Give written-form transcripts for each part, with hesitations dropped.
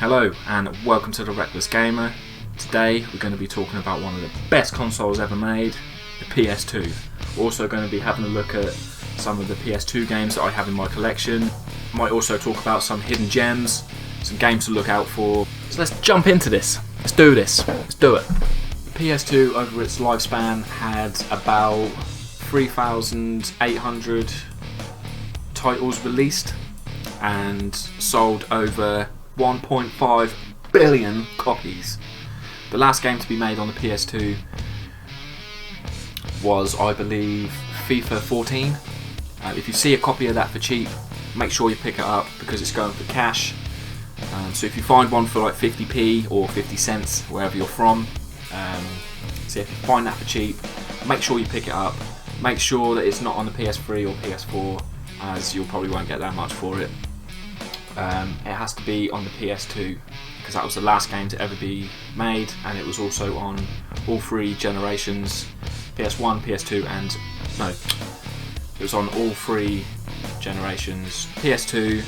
Hello and welcome to the Reckless Gamer. Today we're going to be talking about one of the best consoles ever made, the PS2. We're also going to be having a look at some of the PS2 games that I have in my collection. Might also talk about some hidden gems, some games to look out for. So let's jump into this. Let's do this. Let's do it. The PS2 over its lifespan had about 3,800 titles released and sold over 1.5 billion copies. The last game to be made on the PS2 was, I believe, FIFA 14. If you see a copy of that for cheap, make sure you pick it up because it's going for cash. So if you find one for like 50p or 50 cents, wherever you're from, so if you find that for cheap, make sure you pick it up. Make sure that it's not on the PS3 or PS4, as you probably won't get that much for it. It has to be on the PS2 because that was the last game to ever be made, and it was also on all three generations, PS1, PS2 and no, it was on all three generations, PS2,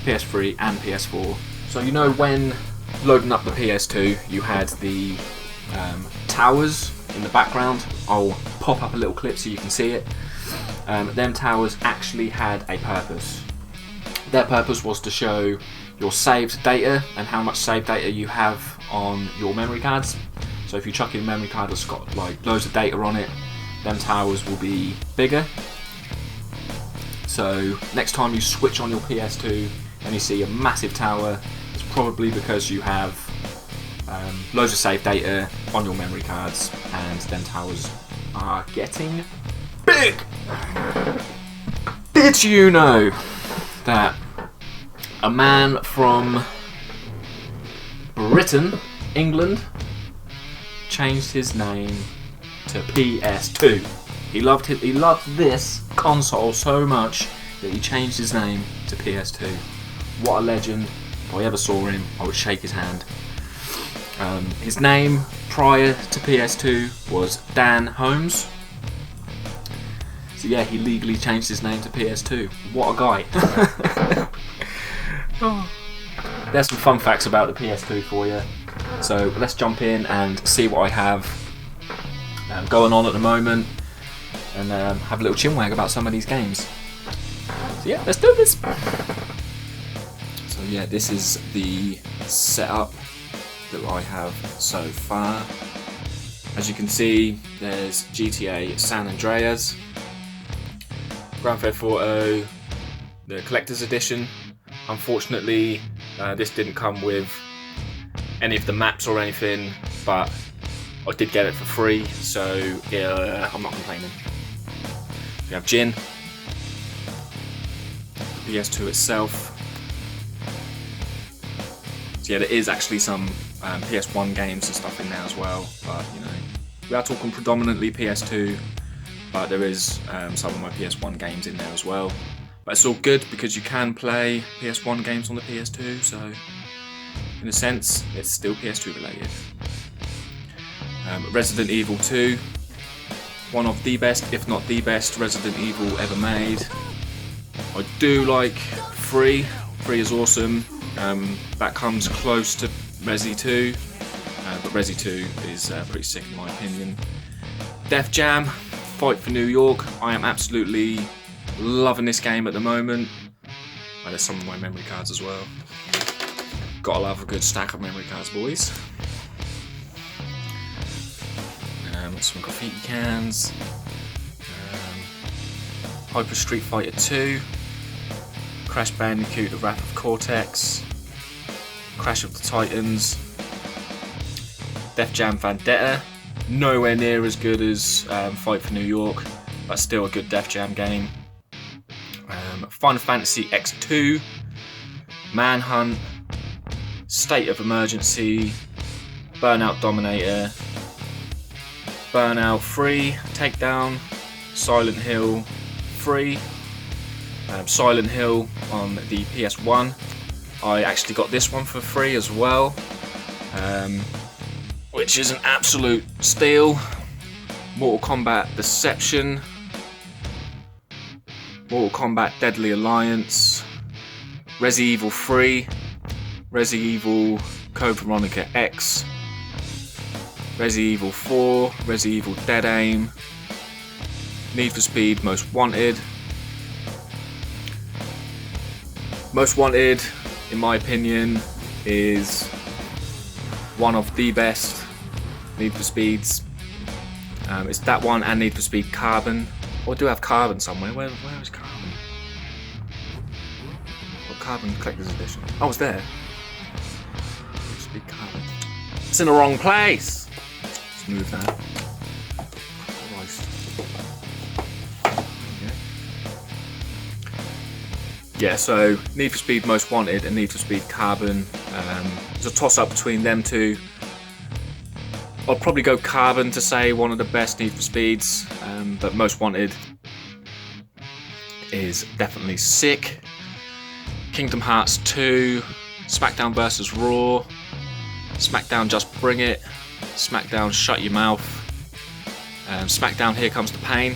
PS3 and PS4. So you know, when loading up the PS2 you had the towers in the background. I'll pop up a little clip so you can see it. Them towers actually had a purpose. Their purpose was to show your saved data and how much saved data you have on your memory cards. So if you chuck in a memory card that's got like loads of data on it, them towers will be bigger. So next time you switch on your PS2 and you see a massive tower, it's probably because you have loads of saved data on your memory cards, and them towers are getting big. Did you know that a man from Britain, England, changed his name to PS2? He loved this console so much that he changed his name to PS2. What a legend. If I ever saw him, I would shake his hand. His name prior to PS2 was Dan Holmes. So yeah, he legally changed his name to PS2. What a guy. There's some fun facts about the PS2 for you. So let's jump in and see what I have going on at the moment, and have a little chinwag about some of these games. So yeah, let's do this. So yeah, this is the setup that I have so far. As you can see, there's GTA San Andreas, Grand Theft Auto, the Collector's Edition. Unfortunately, this didn't come with any of the maps or anything, but I did get it for free, so I'm not complaining. We have Gin, PS2 itself. So yeah, there is actually some PS1 games and stuff in there as well, but you know, we are talking predominantly PS2, but there is some of my PS1 games in there as well. But it's all good because you can play PS1 games on the PS2, so in a sense it's still PS2 related. Resident Evil 2, one of the best, if not the best, Resident Evil ever made. I do like 3 is awesome. That comes close to Resi 2, but Resi 2 is pretty sick in my opinion. Def Jam, Fight for New York. I am absolutely loving this game at the moment. There's some of my memory cards as well. Gotta love a good stack of memory cards, boys. Some graffiti cans. Hyper Street Fighter 2. Crash Bandicoot: The Wrath of Cortex. Crash of the Titans. Def Jam Vendetta. Nowhere near as good as Fight for New York, but still a good Def Jam game. Final Fantasy X2, Manhunt, State of Emergency, Burnout Dominator, Burnout 3, Takedown, Silent Hill 3, Silent Hill on the PS1. I actually got this one for free as well, which is an absolute steal. Mortal Kombat Deception, Mortal Kombat Deadly Alliance, Resi Evil 3, Resident Evil Code Veronica X, Resident Evil 4, Resident Evil Dead Aim, Need for Speed Most Wanted. Most Wanted, in my opinion, is one of the best Need for Speeds. It's that one and Need for Speed Carbon. Oh, I do have Carbon somewhere. Where is Carbon? What Carbon Collector's Edition? Oh, it's there. Need for Speed Carbon. It's in the wrong place. Let's move that. Christ. Yeah, so Need for Speed Most Wanted and Need for Speed Carbon. It's a toss-up between them two. I'll probably go Carbon to say one of the best Need for Speeds, but Most Wanted is definitely sick. Kingdom Hearts 2, SmackDown vs Raw, SmackDown Just Bring It, SmackDown Shut Your Mouth, SmackDown Here Comes the Pain.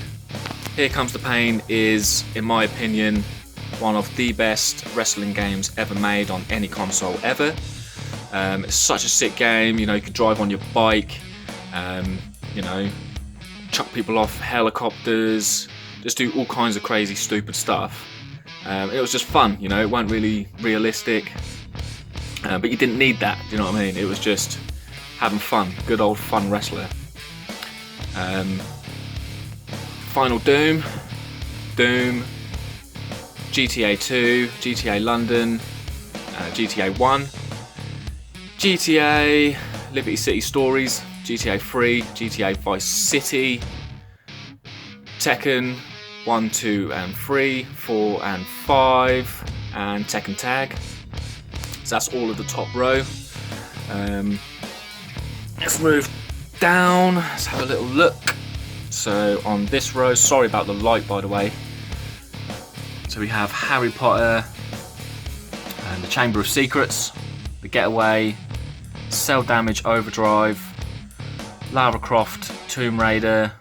Here Comes the Pain is, in my opinion, one of the best wrestling games ever made on any console ever. It's such a sick game. You know, you can drive on your bike, you know, chuck people off helicopters, just do all kinds of crazy stupid stuff. It was just fun, you know, it wasn't really realistic, but you didn't need that, do you know what I mean? It was just having fun, good old fun wrestler. Final Doom, GTA 2, GTA London, GTA 1, GTA Liberty City Stories, GTA 3, GTA Vice City, Tekken 1, 2 and 3, 4 and 5, and Tekken Tag. So that's all of the top row. Let's move down, let's have a little look. So on this row, sorry about the light by the way. So we have Harry Potter, and the Chamber of Secrets, The Getaway, Cell Damage Overdrive, Lara Croft Tomb Raider,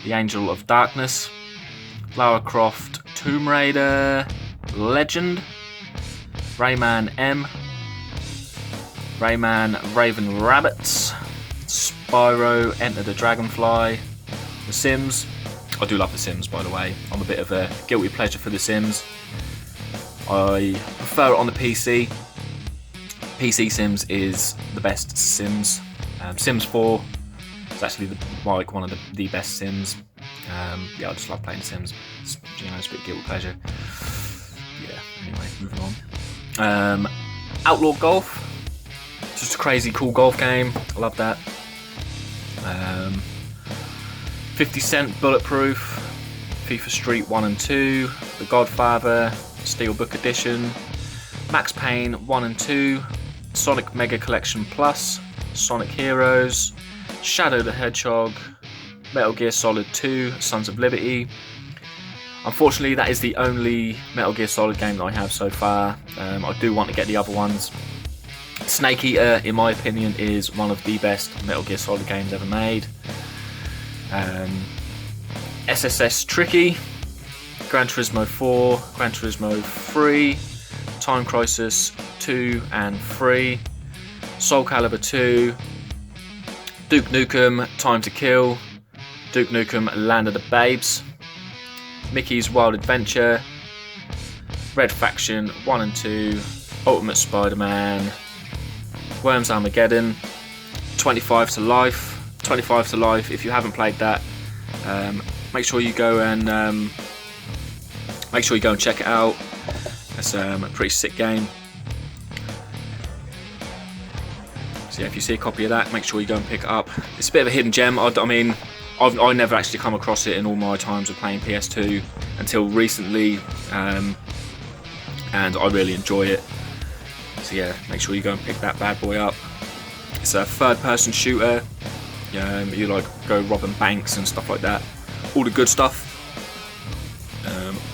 The Angel of Darkness, Lara Croft Tomb Raider Legend, Rayman M, Rayman Raven Rabbits, Spyro Enter the Dragonfly, The Sims. I do love The Sims, by the way. I'm a bit of a guilty pleasure for The Sims. I prefer it on the PC. PC Sims is the best Sims. Sims 4 is actually like one of the best Sims. Yeah, I just love playing Sims. It's, you know, it's a bit guilty pleasure. Yeah. Anyway, moving on. Outlaw Golf. Just a crazy cool golf game. I love that. 50 Cent Bulletproof, FIFA Street 1 and 2, The Godfather, Steelbook Edition, Max Payne 1 and 2, Sonic Mega Collection Plus, Sonic Heroes, Shadow the Hedgehog, Metal Gear Solid 2, Sons of Liberty. Unfortunately, that is the only Metal Gear Solid game that I have so far. I do want to get the other ones. Snake Eater, in my opinion, is one of the best Metal Gear Solid games ever made. SSS Tricky, Gran Turismo 4, Gran Turismo 3, Time Crisis 2 and 3, Soul Calibur 2, Duke Nukem Time to Kill, Duke Nukem Land of the Babes, Mickey's Wild Adventure, Red Faction 1 and 2, Ultimate Spider-Man, Worms Armageddon, 25 to Life. 25 to Life, if you haven't played that, make sure you go and check it out. It's a pretty sick game. So yeah, if you see a copy of that, make sure you go and pick it up. It's a bit of a hidden gem. I mean, I never actually come across it in all my times of playing PS2 until recently, and I really enjoy it. So yeah, make sure you go and pick that bad boy up. It's a third-person shooter. You like go robbing banks and stuff like that. All the good stuff.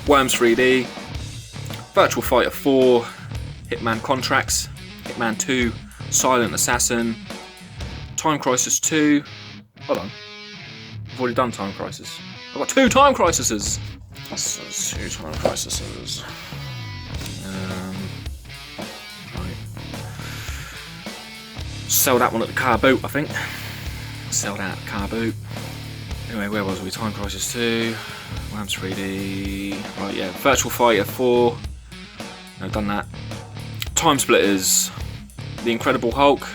Worms 3D, Virtual Fighter 4, Hitman Contracts, Hitman 2, Silent Assassin, Time Crisis 2. Hold on, I've already done Time Crisis. I've got 2 Time Crises. That's 2 Time Crises. Right. Sell that one at the car boot, I think. Sell that at the car boot. Anyway, where was we? Time Crisis 2, Rams 3D. Right, yeah. Virtual Fighter 4. I've done that. Time Splitters. The Incredible Hulk.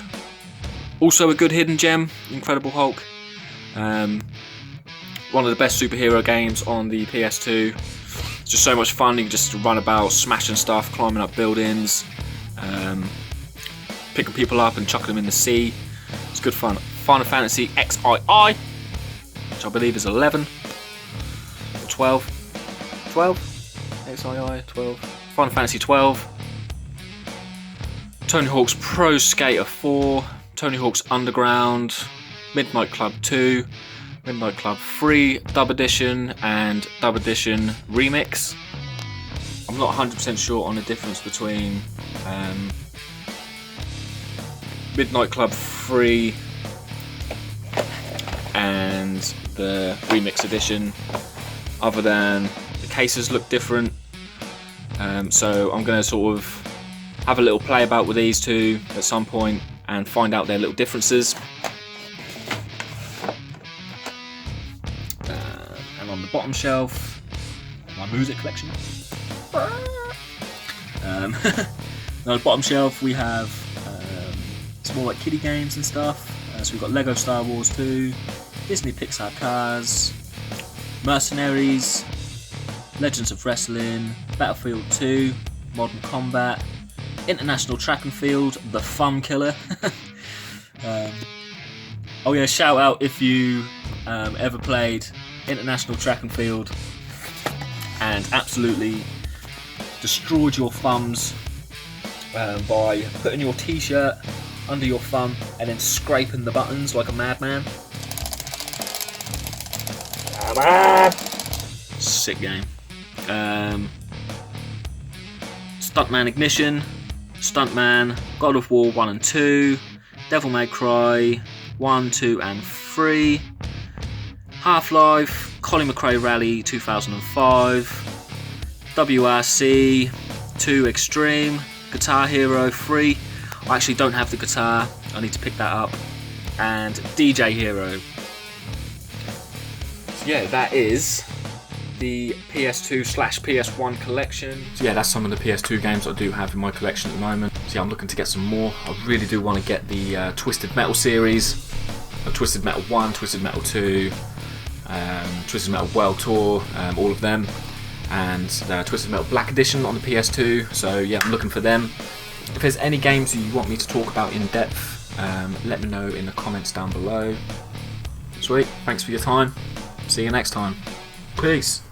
Also a good hidden gem, Incredible Hulk. One of the best superhero games on the PS2. It's just so much fun. You can just run about, smashing stuff, climbing up buildings, picking people up and chucking them in the sea. It's good fun. Final Fantasy XII, which I believe is 11 or 12. 12? XII 12. Final Fantasy 12. Tony Hawk's Pro Skater 4. Tony Hawk's Underground. Midnight Club 2. Midnight Club 3 Dub Edition and Dub Edition Remix. I'm not 100% sure on the difference between Midnight Club 3 and the Remix Edition, other than the cases look different. So I'm going to sort of have a little play about with these two at some point and find out their little differences. And on the bottom shelf, my music collection. On the bottom shelf we have some more like kiddie games and stuff. So we've got Lego Star Wars 2, Disney Pixar Cars, Mercenaries, Legends of Wrestling, Battlefield 2, Modern Combat, International Track and Field, The Fun Killer. Oh yeah, shout out if you ever played International Track and Field and absolutely destroyed your thumbs by putting your t-shirt under your thumb and then scraping the buttons like a madman. Sick game. Stuntman Ignition, Stuntman, God of War 1 and 2, Devil May Cry 1, 2 and 3, Half-Life, Colin McRae Rally 2005, WRC 2 Extreme, Guitar Hero 3, I actually don't have the guitar, I need to pick that up, and DJ Hero. So yeah, that is the PS2/PS1 collection. So yeah, that's some of the PS2 games I do have in my collection at the moment. So yeah, I'm looking to get some more. I really do want to get the Twisted Metal series, Twisted Metal 1, Twisted Metal 2, Twisted Metal World Tour, all of them, and the Twisted Metal Black Edition on the PS2. So yeah, I'm looking for them. If there's any games that you want me to talk about in depth, let me know in the comments down below. Sweet, thanks for your time. See you next time. Peace.